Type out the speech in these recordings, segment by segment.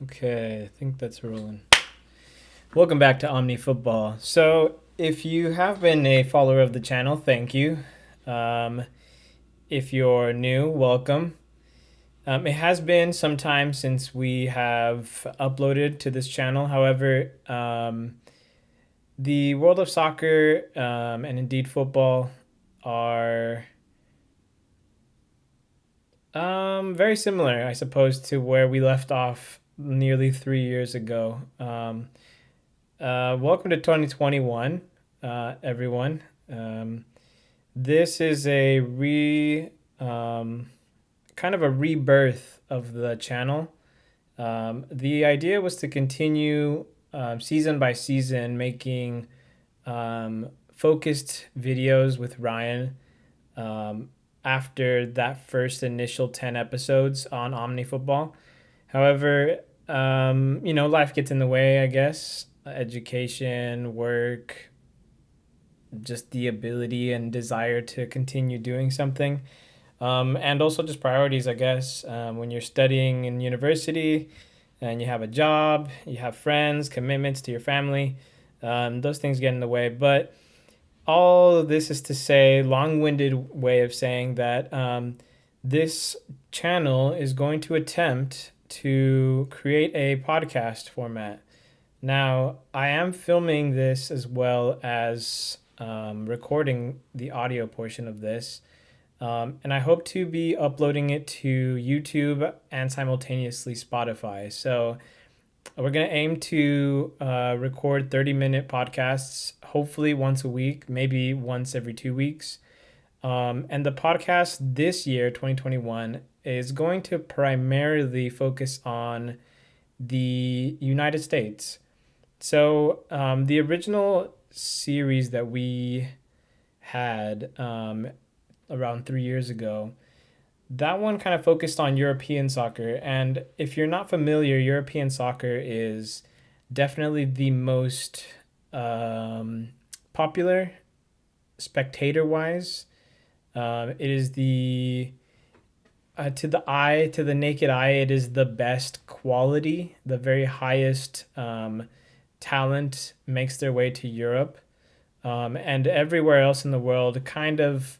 Okay, I think that's rolling. Welcome back to Omni Football. So, if you have been a follower of the channel, thank you. Um, if you're new, welcome. It has been some time since we have uploaded to this channel. However, the world of soccer and indeed football are very similar, I suppose, to where we left off nearly 3 years ago. Welcome to 2021, everyone. This is a kind of a rebirth of the channel. The idea was to continue season by season making focused videos with Ryan um, after that first initial 10 episodes on Omni Football. However, life gets in the way, I guess. Education, work, just the ability and desire to continue doing something. And also just priorities, I guess. When you're studying in university and you have a job, you have friends, commitments to your family, those things get in the way. But all of this is to say, long-winded way of saying that this channel is going to attempt to create a podcast format. Now, I am filming this as well as recording the audio portion of this. And I hope to be uploading it to YouTube and simultaneously Spotify. So we're going to aim to record 30-minute podcasts, hopefully once a week, maybe once every 2 weeks. And the podcast this year, 2021, is going to primarily focus on the United States. So the original series that we had around 3 years ago, that one kind of focused on European soccer. And if you're not familiar, European soccer is definitely the most popular spectator wise. It is to the eye, to the naked eye, it is the best quality, the very highest talent makes their way to Europe. And everywhere else in the world kind of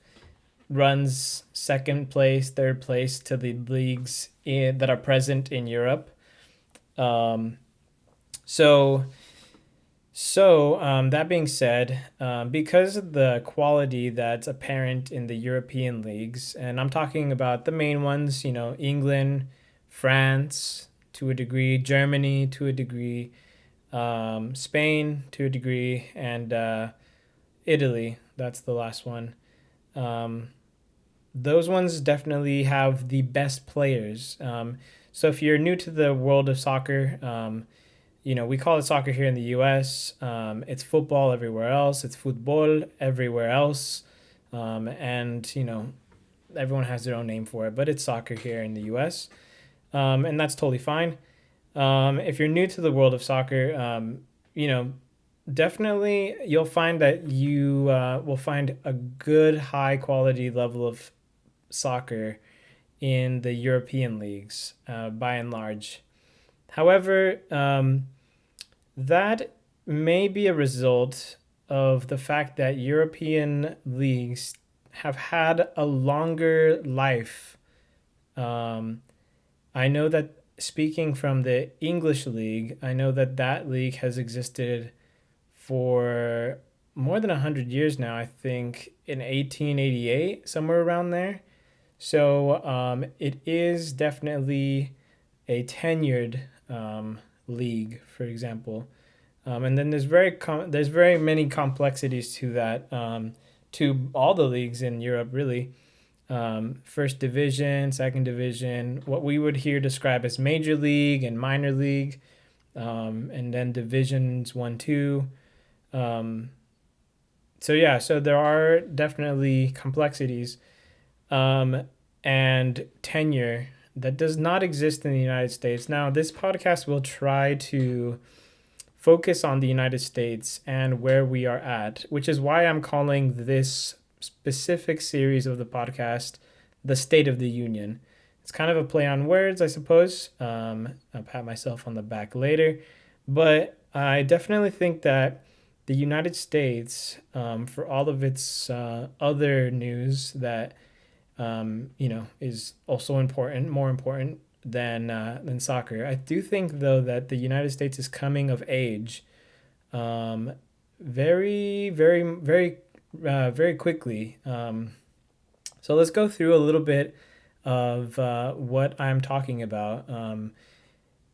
runs second place, third place to the leagues that are present in Europe. Um, so, that being said, because of the quality that's apparent in the European leagues, and I'm talking about the main ones, England, France to a degree, Germany to a degree, Spain to a degree, and Italy. That's the last one. Those ones definitely have the best players. So if you're new to the world of soccer, we call it soccer here in the U.S. It's football everywhere else. It's football everywhere else. And everyone has their own name for it, but it's soccer here in the U.S. And that's totally fine. If you're new to the world of soccer, definitely you'll find that you will find a good high quality level of soccer in the European leagues by and large. However, that may be a result of the fact that European leagues have had a longer life. I know that speaking from the English league, I know that that league has existed for more than 100 years now, I think in 1888, somewhere around there. So it is definitely a tenured league, for example. And then there's very many complexities to that, to all the leagues in Europe, really. First division, second division, what we would here describe as major league and minor league, and then divisions 1, 2. So there are definitely complexities and tenure that does not exist in the United States. Now, this podcast will try to focus on the United States and where we are at, which is why I'm calling this specific series of the podcast the State of the Union. It's It's kind of a play on words, I suppose. I'll pat myself on the back later. But I definitely think that the United States, for all of its other news that is also important, more important than soccer. I do think though that the United States is coming of age, um, very, very, very, very quickly. So let's go through a little bit of what I'm talking about,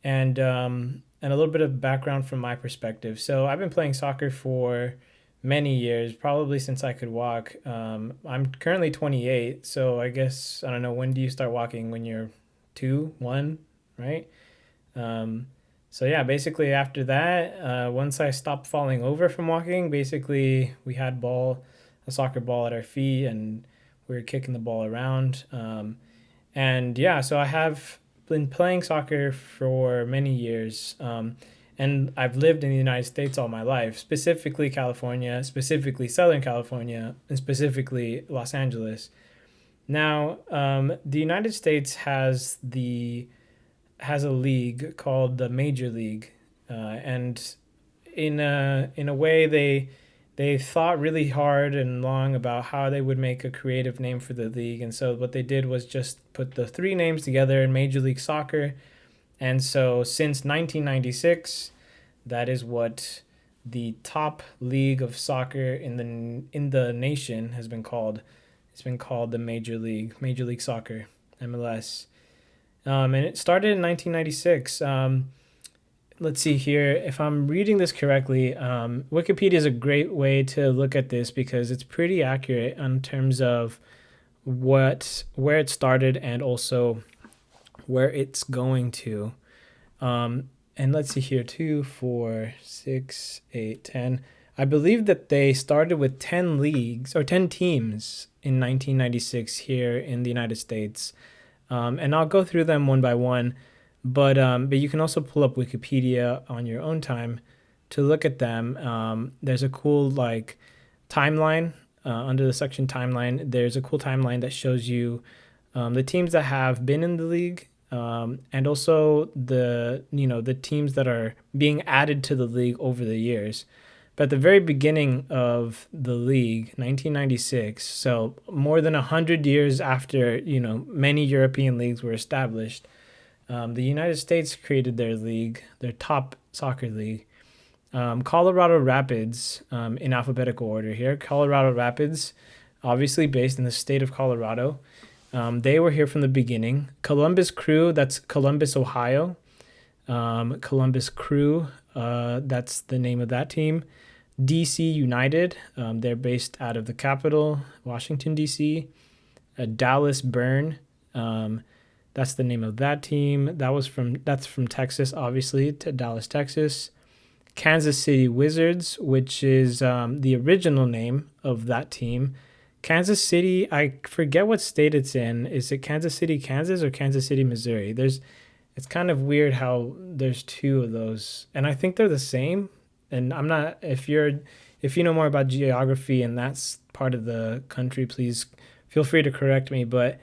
and a little bit of background from my perspective. So I've been playing soccer for many years, probably since I could walk. I'm currently 28, so I guess I don't know, when do you start walking? When you're two, one, right? Um, so yeah, basically after that, once I stopped falling over from walking, basically we had a soccer ball at our feet, and we were kicking the ball around. And yeah, so I have been playing soccer for many years. And I've lived in the United States all my life, specifically California, specifically Southern California, and specifically Los Angeles. Now, the United States has a league called the Major League, and in a way they thought really hard and long about how they would make a creative name for the league, and so what they did was just put the three names together in Major League Soccer. And so since 1996, that is what the top league of soccer in the nation has been called. It's been called the Major League Soccer, MLS. And it started in 1996. Let's see here. If I'm reading this correctly, Wikipedia is a great way to look at this because it's pretty accurate in terms of where it started and also where it's going to. And let's see here, 2, 4, 6, 8, 10. I believe that they started with 10 leagues or 10 teams in 1996 here in the United States. And I'll go through them one by one, but you can also pull up Wikipedia on your own time to look at them. There's a cool timeline under the section timeline. There's a cool timeline that shows you the teams that have been in the league, and also the teams that are being added to the league over the years. But at the very beginning of the league, 1996, so more than 100 years after many European leagues were established, the United States created their league, their top soccer league. Colorado Rapids, in alphabetical order here. Colorado Rapids, obviously based in the state of Colorado. They were here from the beginning. Columbus Crew, that's Columbus, Ohio. Columbus Crew, that's the name of that team. DC United, they're based out of the capital, Washington, D.C. Dallas Burn, that's the name of that team. That's from Texas, obviously, to Dallas, Texas. Kansas City Wizards, which is the original name of that team. Kansas City, I forget what state it's in. Is it Kansas City, Kansas, or Kansas City, Missouri? It's kind of weird how there's two of those, and I think they're the same. And I'm not, if you know more about geography and that's part of the country, please feel free to correct me. But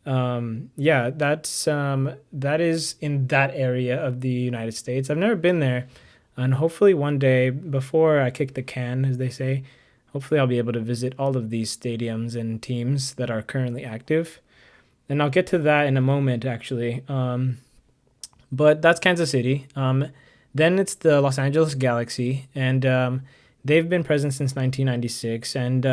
yeah, that is in that area of the United States. I've never been there, and hopefully one day, before I kick the can, as they say, hopefully I'll be able to visit all of these stadiums and teams that are currently active. And I'll get to that in a moment, actually. But that's Kansas City. Then it's the Los Angeles Galaxy, and they've been present since 1996. And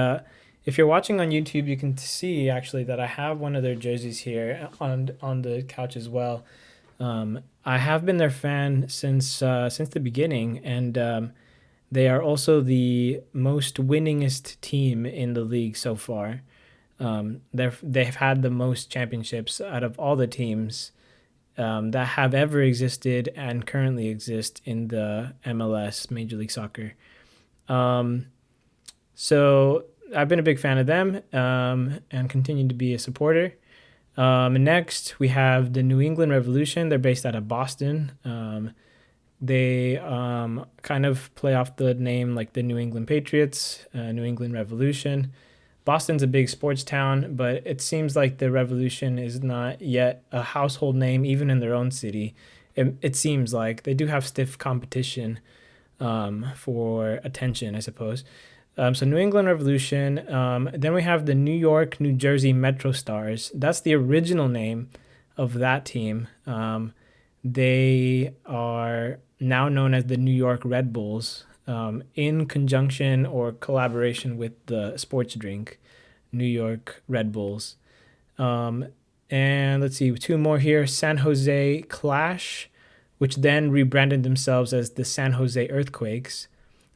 if you're watching on YouTube, you can see actually that I have one of their jerseys here on the couch as well. I have been their fan since the beginning, and they are also the most winningest team in the league so far. They've had the most championships out of all the teams that have ever existed and currently exist in the MLS, Major League Soccer. So I've been a big fan of them, and continue to be a supporter. Next, we have the New England Revolution. They're based out of Boston. They kind of play off the name like the New England Patriots, New England Revolution. Boston's a big sports town, but it seems like the Revolution is not yet a household name, even in their own city. It seems like they do have stiff competition for attention, I suppose. So New England Revolution. Then we have the New York, New Jersey Metro Stars. That's the original name of that team. They are now known as the New York Red Bulls, in conjunction or collaboration with the sports drink, New York Red Bulls. Um, and let's see, two more here: San Jose Clash, which then rebranded themselves as the San Jose Earthquakes.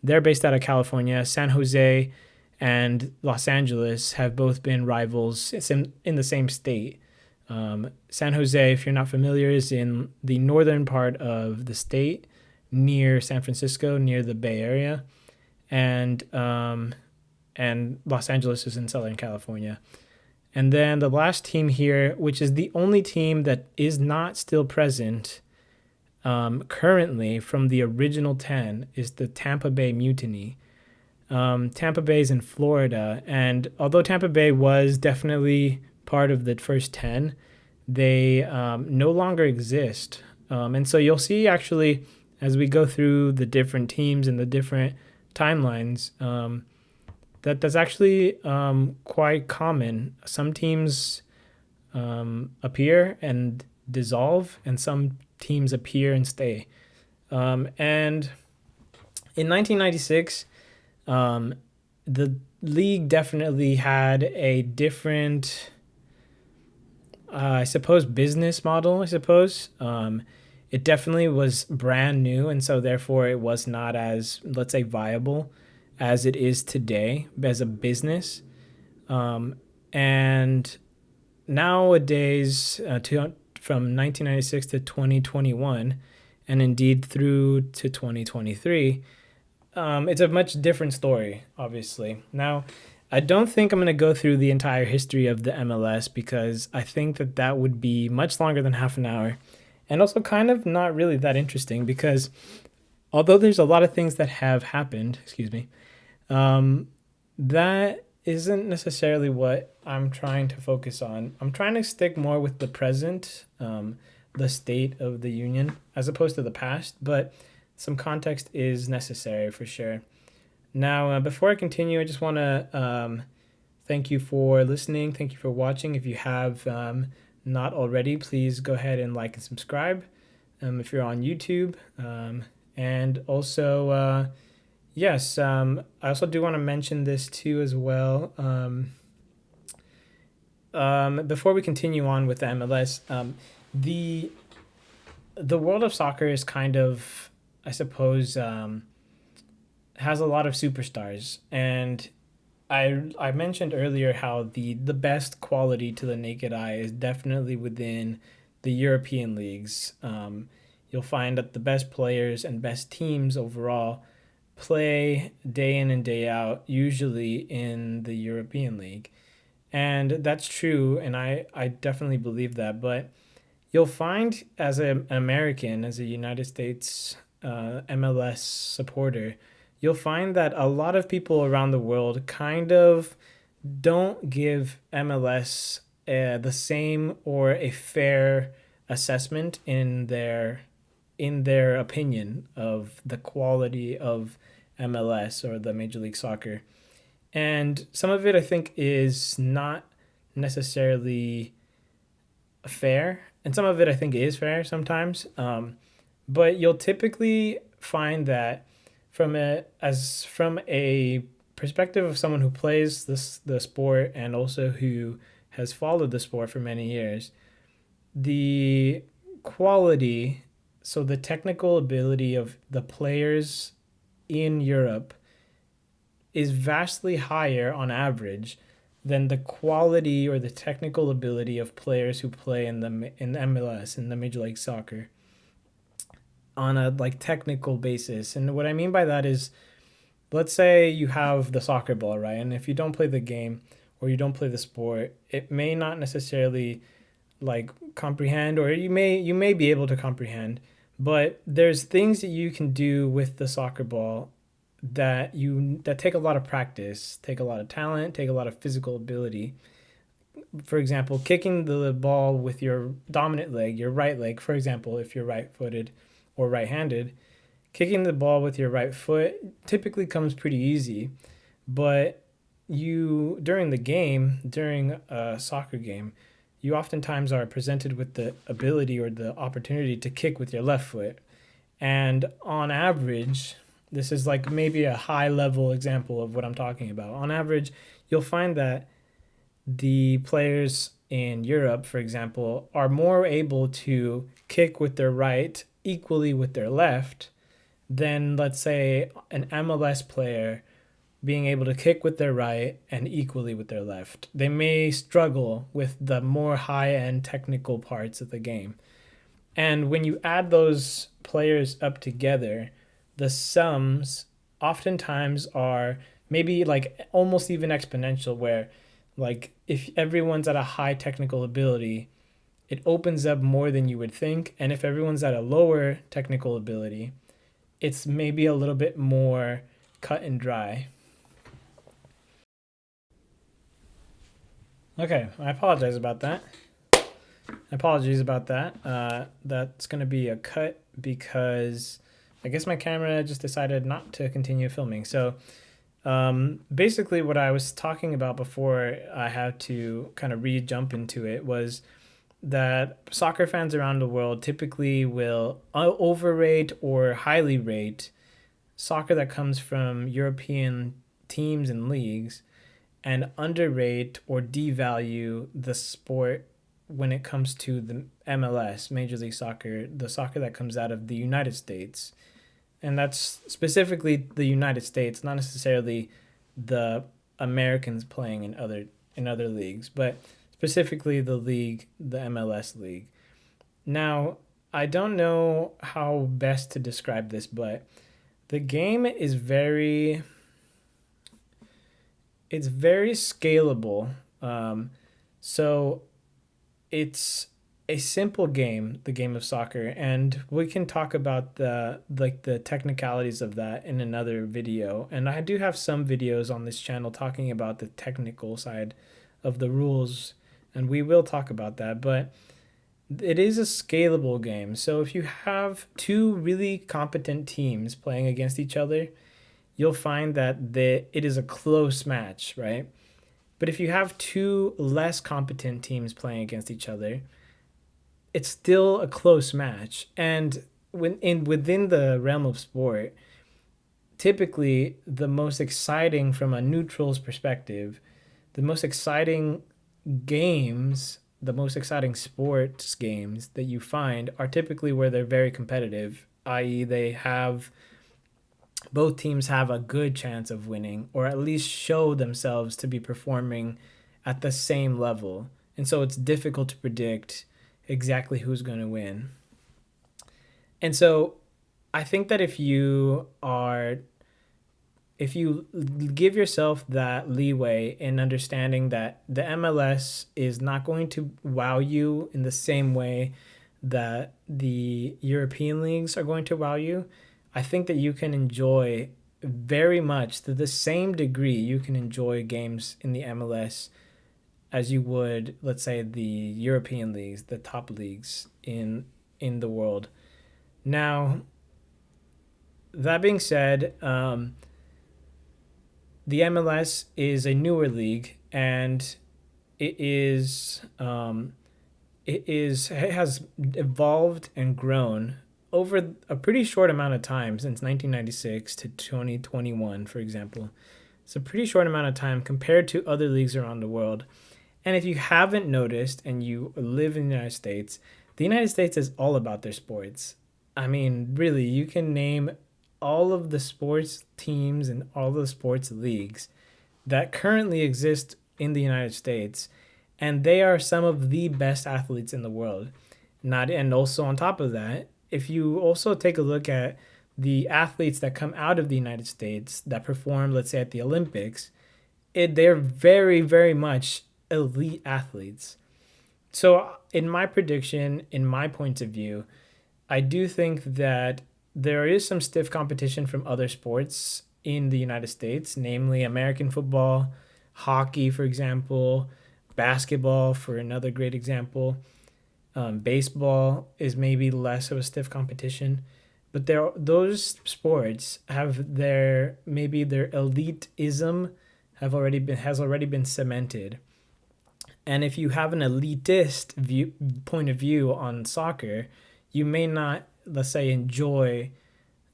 They're based out of California. San Jose and Los Angeles have both been rivals in the same state. San Jose, if you're not familiar, is in the northern part of the state, near San Francisco, near the Bay Area, and Los Angeles is in Southern California. And then the last team here, which is the only team that is not still present currently from the original 10, is the Tampa Bay Mutiny. Tampa Bay is in Florida, and although Tampa Bay was definitely part of the first 10, they no longer exist. And so you'll see actually as we go through the different teams and the different timelines, that's actually quite common. Some teams appear and dissolve, and some teams appear and stay. And in 1996, the league definitely had a different, I suppose, business model, I suppose. It definitely was brand new, and so therefore it was not as, let's say, viable as it is today as a business. And nowadays, from 1996 to 2021, and indeed through to 2023, it's a much different story, obviously. Now, I don't think I'm going to go through the entire history of the MLS because I think that would be much longer than half an hour, and also kind of not really that interesting because although there's a lot of things that have happened, that isn't necessarily what I'm trying to focus on. I'm trying to stick more with the present, the state of the union, as opposed to the past, but some context is necessary for sure. Now, before I continue, I just want to thank you for listening. Thank you for watching. If you have not already, please go ahead and like and subscribe if you're on YouTube. And also, yes, I also do want to mention this too as well. Before we continue on with the MLS, the world of soccer is kind of, I suppose, has a lot of superstars, and I mentioned earlier how the best quality to the naked eye is definitely within the European leagues. You'll find that the best players and best teams overall play day in and day out, usually in the European League. And that's true, and I definitely believe that. But you'll find as an American, as a United States MLS supporter, you'll find that a lot of people around the world kind of don't give MLS the same or a fair assessment in their opinion of the quality of MLS or the Major League Soccer. And some of it I think is not necessarily fair, and some of it I think is fair sometimes. But you'll typically find that from a perspective of someone who plays the sport and also who has followed the sport for many years, the quality, so the technical ability of the players in Europe is vastly higher on average than the quality or the technical ability of players who play in MLS, in the Major League Soccer, on a technical basis. And what I mean by that is, let's say you have the soccer ball, right? And if you don't play the game or you don't play the sport, it may not necessarily comprehend, or you may be able to comprehend, but there's things that you can do with the soccer ball that take a lot of practice, take a lot of talent, take a lot of physical ability. For example, kicking the ball with your dominant leg, your right leg, for example, if you're right-footed or right-handed, kicking the ball with your right foot typically comes pretty easy, but you during the game, during a soccer game, you oftentimes are presented with the ability or the opportunity to kick with your left foot. And on average, this is like maybe a high level example of what I'm talking about. On average, you'll find that the players in Europe, for example, are more able to kick with their right equally with their left than, let's say, an MLS player being able to kick with their right and equally with their left. They may struggle with the more high end technical parts of the game. And when you add those players up together, the sums oftentimes are maybe like almost even exponential, where like if everyone's at a high technical ability, it opens up more than you would think. And if everyone's at a lower technical ability, it's maybe a little bit more cut and dry. Okay, I apologize about that. Apologies about that. That's going to be a cut because I guess my camera just decided not to continue filming. So basically, what I was talking about before I had to kind of re-jump into it was that soccer fans around the world typically will overrate or highly rate soccer that comes from European teams and leagues and underrate or devalue the sport when it comes to the MLS, Major League Soccer, the soccer that comes out of the United States. And that's specifically the United States, not necessarily the Americans playing in other leagues, but specifically the league, the MLS league. Now, I don't know how best to describe this, but the game is it's very scalable. So it's a simple game, the game of soccer, and we can talk about the technicalities of that in another video. And I do have some videos on this channel talking about the technical side of the rules, and we will talk about that. But it is a scalable game. So if you have two really competent teams playing against each other, you'll find that it is a close match, right? But if you have two less competent teams playing against each other, it's still a close match. And within the realm of sport, typically the most exciting from a neutral's perspective, the most exciting games, the most exciting sports games that you find are typically where they're very competitive, i.e., both teams have a good chance of winning or at least show themselves to be performing at the same level. And so it's difficult to predict exactly who's going to win. And so I think that if you give yourself that leeway in understanding that the MLS is not going to wow you in the same way that the European leagues are going to wow you, I think that you can enjoy very much to the same degree you can enjoy games in the MLS as you would, let's say, the European leagues, the top leagues in the world. Now, that being said, the MLS is a newer league, and it has evolved and grown over a pretty short amount of time since 1996 to 2021, for example. It's a pretty short amount of time compared to other leagues around the world. And if you haven't noticed and you live in the United States is all about their sports. I mean, really, you can name all of the sports teams and all the sports leagues that currently exist in the United States, and they are some of the best athletes in the world. And also on top of that, if you also take a look at the athletes that come out of the United States that perform, let's say, at the Olympics, they're very, very much elite athletes. So in my prediction, in my point of view, I do think that there is some stiff competition from other sports in the United States, namely American football, hockey, for example, basketball, for another great example. Baseball is maybe less of a stiff competition, but those sports have their maybe their elitism has already been cemented. And if you have an elitist point of view on soccer, you may not, let's say, enjoy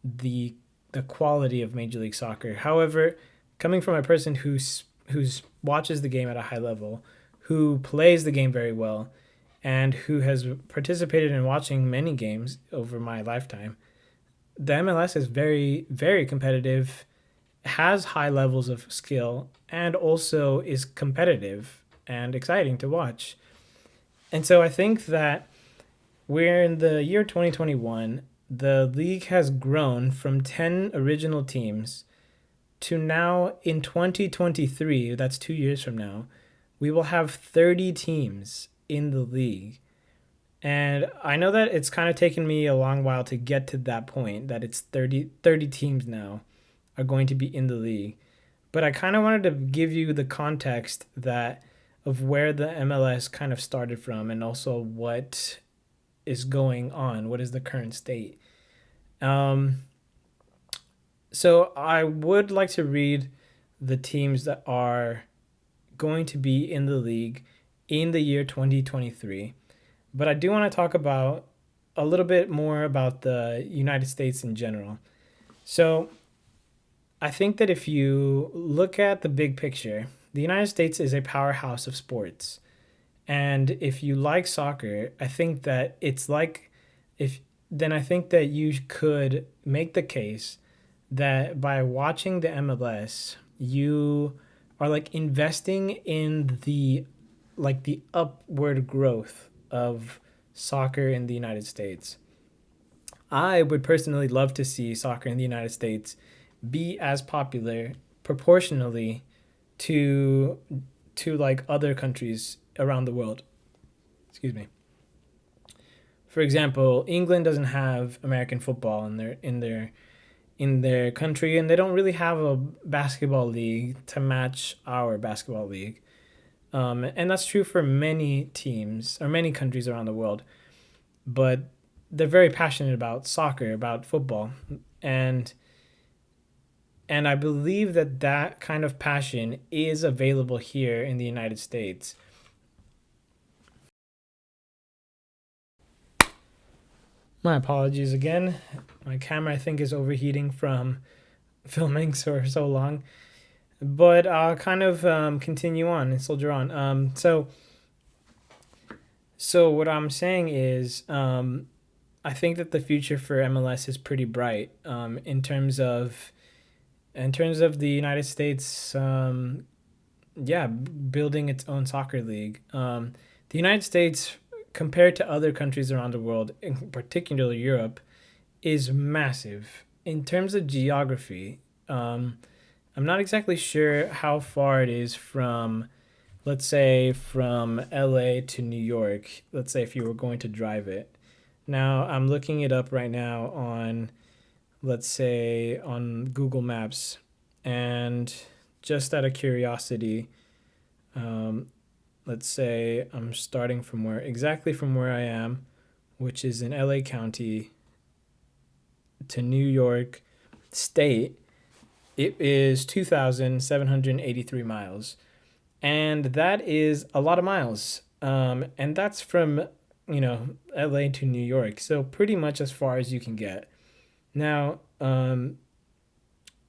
the the quality of Major League Soccer. However, coming from a person who's watches the game at a high level, who plays the game very well, and who has participated in watching many games over my lifetime, the MLS is very competitive, has high levels of skill, and also is competitive and exciting to watch. And so I think that we're in the year 2021. The league has grown from 10 original teams to now in 2023, that's 2 years from now, we will have 30 teams in the league. And I know that it's kind of taken me a long while to get to that point, that it's thirty teams now are going to be in the league. But I kind of wanted to give you the context that of where the MLS kind of started from, and also what is going on, what is the current state. Um, so I would like to read the teams that are going to be in the league in the year 2023. But I do want to talk about a little bit more about the United States in general. So I think that if you look at the big picture, the United States is a powerhouse of sports. And if you like soccer, I think that it's like if then I think that you could make the case that by watching the MLS, you are like investing in the upward growth of soccer in the United States. I would personally love to see soccer in the United States be as popular proportionally to like other countries around the world. Excuse me. For example, England doesn't have American football in their country, and they don't really have a basketball league to match our basketball league. And that's true for many teams or many countries around the world. But they're very passionate about soccer, about football, and and I believe that that kind of passion is available here in the United States. My apologies again. My camera, I think, is overheating from filming for so long. But I'll kind of continue on and soldier on. So what I'm saying is, I think that the future for MLS is pretty bright in terms of the United States. Yeah, building its own soccer league. The United States, compared to other countries around the world, in particular Europe, is massive in terms of geography. I'm not exactly sure how far it is from, let's say, from LA to New York. Let's say if you were going to drive it. Now, I'm looking it up right now on, let's say, on Google Maps. And just out of curiosity, um, let's say I'm starting from where I am, which is in LA County, to New York State. It is 2,783 miles. And that is a lot of miles. And that's from, LA to New York. So pretty much as far as you can get. Now,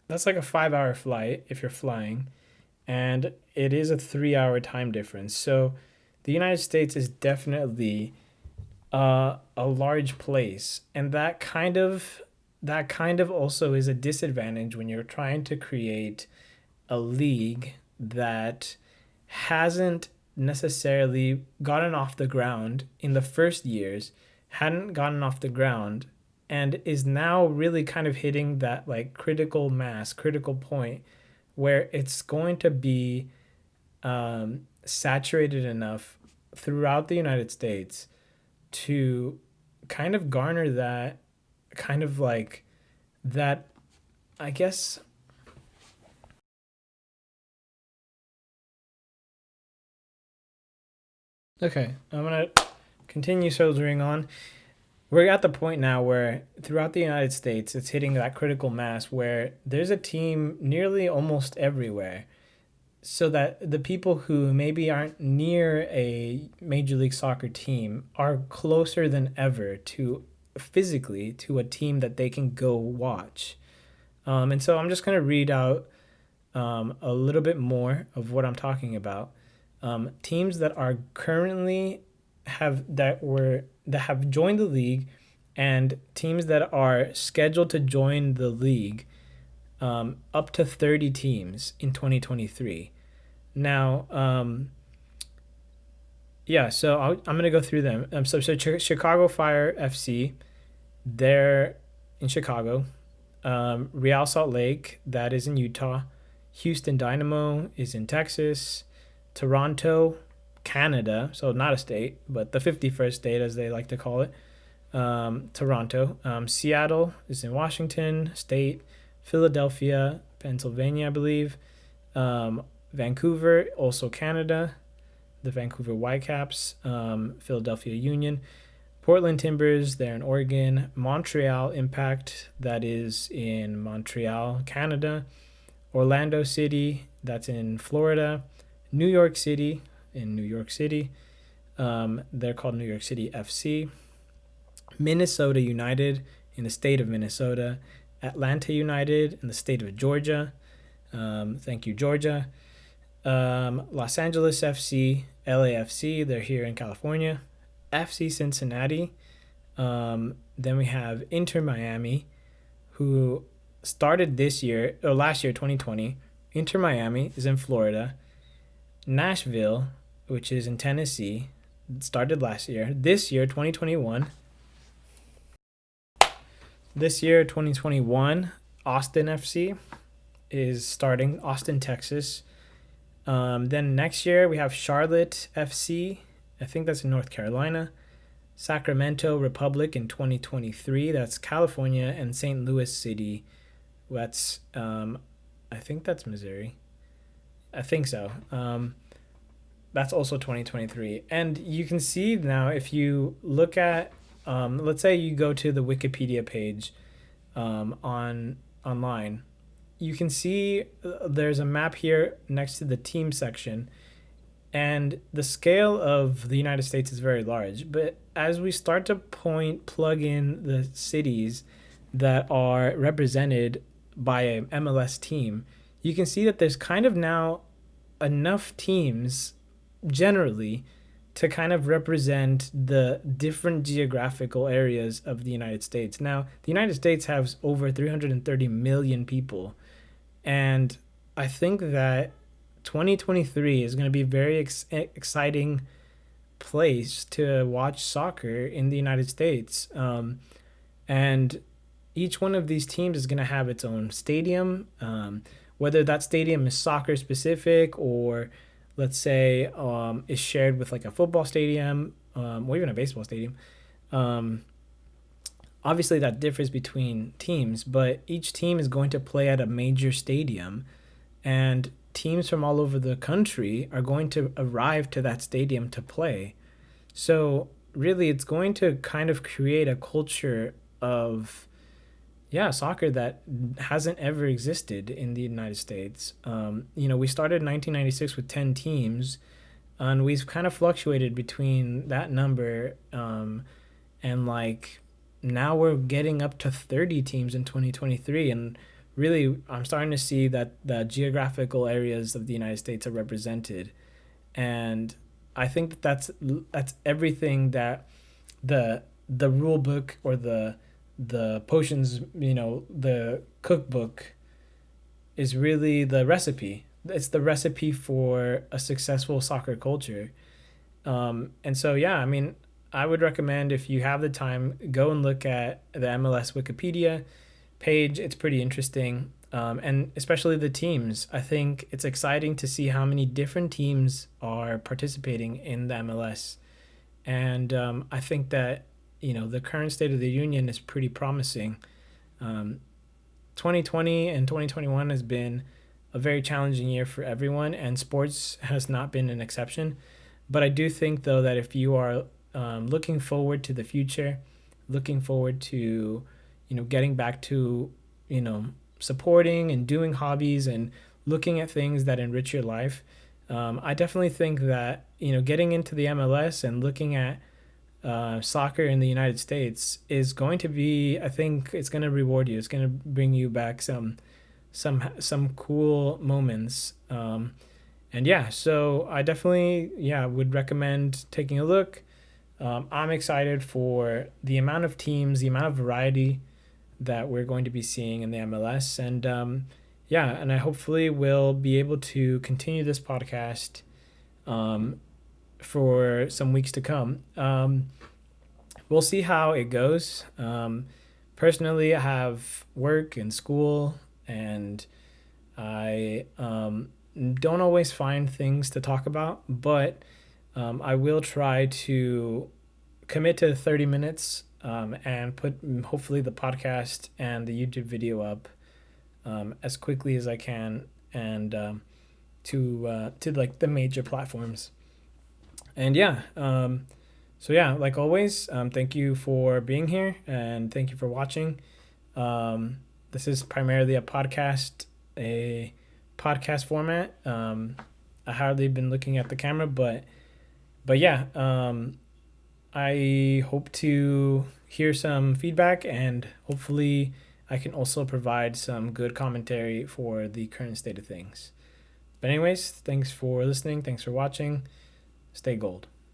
that's like a 5 hour flight if you're flying. And it is a 3 hour time difference. So the United States is definitely a large place. And that kind of also is a disadvantage when you're trying to create a league that hasn't necessarily gotten off the ground in the first years, hadn't gotten off the ground, and is now really kind of hitting that like critical mass, critical point where it's going to be saturated enough throughout the United States to kind of garner that kind of like that, I guess, Okay, I'm gonna continue soldiering on. We're at the point now where throughout the United States, it's hitting that critical mass where there's a team nearly almost everywhere. So that the people who maybe aren't near a Major League Soccer team are closer than ever to physically to a team that they can go watch. And so I'm just going to read out a little bit more of what I'm talking about. Teams that are currently that have joined the league, and teams that are scheduled to join the league, up to 30 teams in 2023. Now, yeah, so I'm gonna go through them. Chicago Fire FC, they're in Chicago. Real Salt Lake, that is in Utah. Houston Dynamo is in Texas. Toronto, Canada, so not a state, but the 51st state, as they like to call it. Toronto. Seattle is in Washington State. Philadelphia, Pennsylvania, I believe. Vancouver, also Canada. The Vancouver Whitecaps. Philadelphia Union. Portland Timbers, they're in Oregon. Montreal Impact, that is in Montreal, Canada. Orlando City, that's in Florida. New York City, in New York City. They're called New York City FC. Minnesota United, in the state of Minnesota. Atlanta United, in the state of Georgia. Thank you, Georgia. Los Angeles FC, LAFC, they're here in California. FC Cincinnati. Then we have Inter Miami, who started this year, or last year, 2020. Inter Miami is in Florida. Nashville, which is in Tennessee, started last year. This year, 2021. This year, 2021, Austin FC is starting, Austin, Texas. Then next year, we have Charlotte FC. I think that's in North Carolina. Sacramento Republic in 2023. That's California. And St. Louis City. That's, I think that's Missouri. I think so. That's also 2023. And you can see now, if you look at, let's say you go to the Wikipedia page online, you can see there's a map here next to the team section. And the scale of the United States is very large. But as we start to plug in the cities that are represented by an MLS team, you can see that there's kind of now enough teams generally to kind of represent the different geographical areas of the United States. Now, the United States has over 330 million people. And I think that 2023 is going to be a very exciting place to watch soccer in the United States. And each one of these teams is going to have its own stadium, whether that stadium is soccer specific or, let's say, is shared with like a football stadium, or even a baseball stadium. Obviously, that differs between teams, but each team is going to play at a major stadium, and teams from all over the country are going to arrive to that stadium to play. So really, it's going to kind of create a culture of, yeah, soccer that hasn't ever existed in the United States. We started in 1996 with 10 teams, and we've kind of fluctuated between that number, and like now we're getting up to 30 teams in 2023. And really, I'm starting to see that the geographical areas of the United States are represented. And I think that that's everything that the rule book or the potions, the cookbook is really the recipe. It's the recipe for a successful soccer culture. And so, yeah, I mean, I would recommend, if you have the time, go and look at the MLS Wikipedia page. It's pretty interesting. And especially the teams. I think it's exciting to see how many different teams are participating in the MLS. And I think that, the current state of the union is pretty promising. 2020 and 2021 has been a very challenging year for everyone, and sports has not been an exception. But I do think though that if you are looking forward to the future, looking forward to, getting back to, you know, supporting and doing hobbies and looking at things that enrich your life, I definitely think that, getting into the MLS and looking at soccer in the United States is going to be, I think it's going to reward you. It's going to bring you back some cool moments. And yeah, so I definitely, would recommend taking a look. I'm excited for the amount of teams, the amount of variety that we're going to be seeing in the MLS. And and I hopefully will be able to continue this podcast um, for some weeks to come. We'll see how it goes. Personally, I have work and school, and I don't always find things to talk about, but I will try to commit to 30 minutes and put hopefully the podcast and the YouTube video up as quickly as I can, and to like the major platforms. And like always, thank you for being here and thank you for watching. This is primarily a podcast format. I hardly been looking at the camera, but yeah, I hope to hear some feedback, and hopefully I can also provide some good commentary for the current state of things. But anyways, thanks for listening. Thanks for watching. Stay gold.